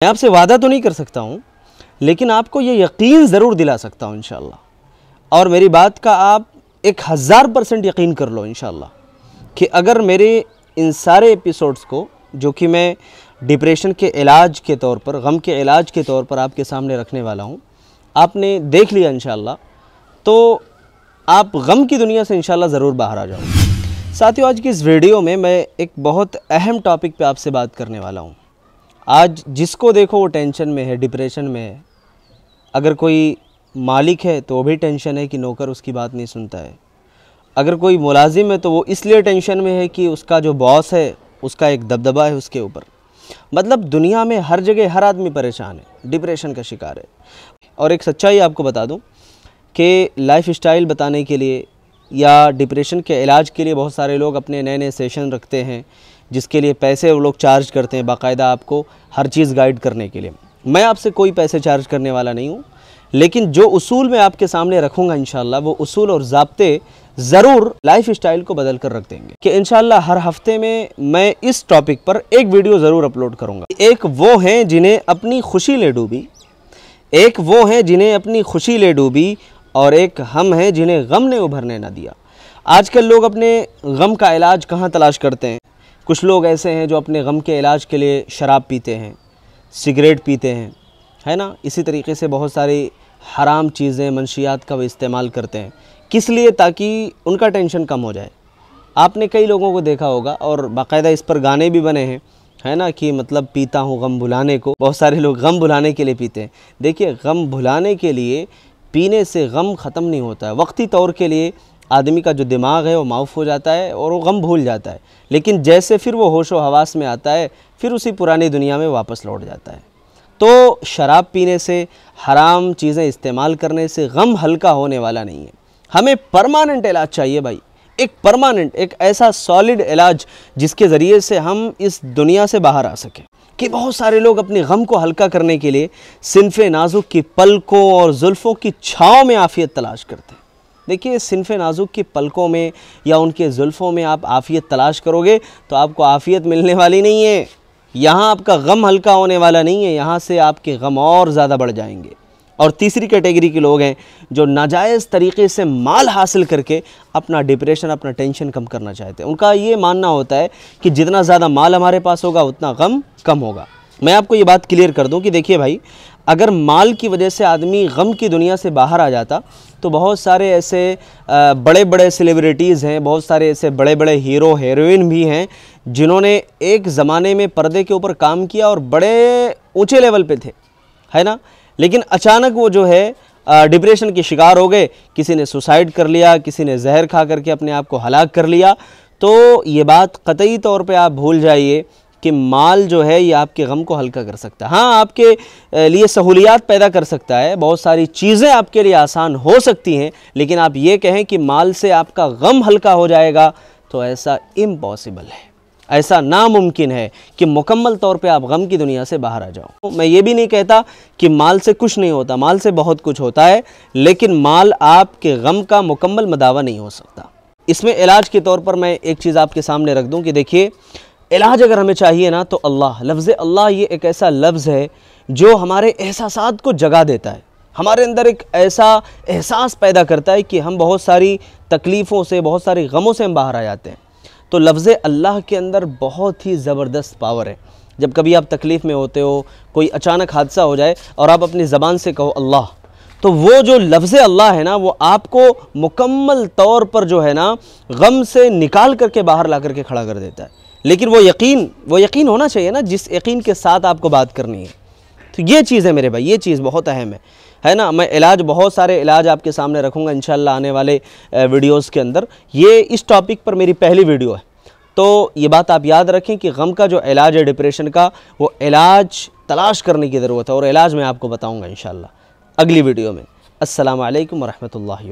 मैं आपसे वादा तो नहीं कर सकता हूँ, लेकिन आपको ये यकीन ज़रूर दिला सकता हूँ इंशाअल्लाह। और मेरी बात का आप 1000% यकीन कर लो इंशाअल्लाह कि अगर मेरे इन सारे एपिसोड्स को, जो कि मैं डिप्रेशन के इलाज के तौर पर, गम के इलाज के तौर पर आपके सामने रखने वाला हूँ, आपने देख लिया इंशाअल्लाह, तो आप गम की दुनिया से इंशाअल्लाह ज़रूर बाहर आ जाओ। साथियों, आज की इस वीडियो में मैं एक बहुत अहम टॉपिक पे आपसे बात करने वाला हूँ। आज जिसको देखो वो टेंशन में है, डिप्रेशन में है। अगर कोई मालिक है तो वो भी टेंशन है कि नौकर उसकी बात नहीं सुनता है। अगर कोई मुलाजिम है तो वो इसलिए टेंशन में है कि उसका जो बॉस है उसका एक दबदबा है उसके ऊपर। मतलब दुनिया में हर जगह हर आदमी परेशान है, डिप्रेशन का शिकार है। और एक सच्चाई आपको बता दूं कि लाइफ स्टाइल बताने के लिए या डिप्रेशन के इलाज के लिए बहुत सारे लोग अपने नए नए सेशन रखते हैं, जिसके लिए पैसे वो लोग चार्ज करते हैं बाकायदा आपको हर चीज़ गाइड करने के लिए। मैं आपसे कोई पैसे चार्ज करने वाला नहीं हूँ, लेकिन जो उसूल मैं आपके सामने रखूँगा इंशाअल्लाह, वो उसूल और ज़ाब्ते ज़रूर लाइफ स्टाइल को बदल कर रख देंगे। कि इंशाअल्लाह हर हफ्ते में मैं इस टॉपिक पर एक वीडियो ज़रूर अपलोड करूँगा। एक वो हैं जिन्हें अपनी खुशी ले डूबी, एक वो हैं जिन्हें अपनी खुशी ले डूबी, और एक हम हैं जिन्हें गम ने उभरने ना दिया। आजकल लोग अपने गम का इलाज कहाँ तलाश करते हैं? कुछ लोग ऐसे हैं जो अपने गम के इलाज के लिए शराब पीते हैं, सिगरेट पीते हैं, है ना। इसी तरीके से बहुत सारी हराम चीज़ें, मंशियात का वो इस्तेमाल करते हैं। किस लिए? ताकि उनका टेंशन कम हो जाए। आपने कई लोगों को देखा होगा और बाकायदा इस पर गाने भी बने हैं, है ना, कि मतलब पीता हूँ गम भुलाने को। बहुत सारे लोग गम भुलाने के लिए पीते हैं। देखिए, गम भुलाने के लिए पीने से गम ख़त्म नहीं होता है। वक्ती तौर के लिए आदमी का जो दिमाग है वो माऊफ हो जाता है और वो गम भूल जाता है, लेकिन जैसे फिर वो होशो हवास में आता है, फिर उसी पुरानी दुनिया में वापस लौट जाता है। तो शराब पीने से, हराम चीज़ें इस्तेमाल करने से गम हल्का होने वाला नहीं है। हमें परमानेंट इलाज चाहिए भाई, एक परमानेंट, एक ऐसा सॉलिड इलाज जिसके ज़रिए से हम इस दुनिया से बाहर आ सकें। कि बहुत सारे लोग अपने गम को हल्का करने के लिए सिनफ़े नाजुक की पलकों और जुल्फ़ों की छाँव में आफ़ियत तलाश करते हैं। देखिए, सिनफ़े नाजुक की पलकों में या उनके जुल्फ़ों में आप आफ़ियत तलाश करोगे तो आपको आफ़ियत मिलने वाली नहीं है। यहाँ आपका गम हल्का होने वाला नहीं है, यहाँ से आपके गम और ज़्यादा बढ़ जाएंगे। और तीसरी कैटेगरी के लोग हैं जो नाजायज़ तरीक़े से माल हासिल करके अपना डिप्रेशन, अपना टेंशन कम करना चाहते हैं। उनका ये मानना होता है कि जितना ज़्यादा माल हमारे पास होगा उतना गम कम होगा। मैं आपको ये बात क्लियर कर दूं कि देखिए भाई, अगर माल की वजह से आदमी गम की दुनिया से बाहर आ जाता तो बहुत सारे ऐसे बड़े बड़े सेलिब्रिटीज़ हैं, बहुत सारे ऐसे बड़े बड़े हीरो हीरोइन भी हैं जिन्होंने एक ज़माने में पर्दे के ऊपर काम किया और बड़े ऊँचे लेवल पे थे, है ना। लेकिन अचानक वो जो है डिप्रेशन के शिकार हो गए। किसी ने सुसाइड कर लिया, किसी ने जहर खा करके अपने आप को हलाक कर लिया। तो ये बात कतई तौर पे आप भूल जाइए कि माल जो है ये आपके गम को हल्का कर सकता है। हाँ, आपके लिए सहूलियात पैदा कर सकता है, बहुत सारी चीज़ें आपके लिए आसान हो सकती हैं, लेकिन आप ये कहें कि माल से आपका गम हल्का हो जाएगा तो ऐसा इम्पॉसिबल है, ऐसा नामुमकिन है कि मुकम्मल तौर पे आप गम की दुनिया से बाहर आ जाओ। मैं ये भी नहीं कहता कि माल से कुछ नहीं होता, माल से बहुत कुछ होता है, लेकिन माल आपके गम का मुकम्मल मदावा नहीं हो सकता। इसमें इलाज के तौर पर मैं एक चीज़ आपके सामने रख दूं कि देखिए, इलाज अगर हमें चाहिए ना तो अल्लाह, लफ्ज़ अल्लाह ये एक ऐसा लफ्ज़ है जो हमारे एहसासात को जगा देता है, हमारे अंदर एक ऐसा एहसास पैदा करता है कि हम बहुत सारी तकलीफ़ों से, बहुत सारी गमों से हम बाहर आ जाते हैं। तो लफ्ज़ अल्लाह के अंदर बहुत ही ज़बरदस्त पावर है। जब कभी आप तकलीफ़ में होते हो, कोई अचानक हादसा हो जाए और आप अपनी ज़बान से कहो अल्लाह, तो वो जो लफ्ज़ अल्लाह है ना, वो आपको मुकम्मल तौर पर जो है ना गम से निकाल करके बाहर ला करके खड़ा कर देता है। लेकिन वो यकीन होना चाहिए ना, जिस यकीन के साथ आपको बात करनी है। तो ये चीज़ है मेरे भाई, ये चीज़ बहुत अहम है ना। मैं इलाज, बहुत सारे इलाज आपके सामने रखूँगा इंशाअल्लाह आने वाले वीडियोज़ के अंदर। ये इस टॉपिक पर मेरी पहली वीडियो है, तो ये बात आप याद रखें कि गम का जो इलाज है डिप्रेशन का, वो इलाज तलाश करने की ज़रूरत है, और इलाज मैं आपको बताऊँगा इंशाअल्लाह अगली वीडियो में। अस्सलामु अलैकुम व रहमतुल्लाहि।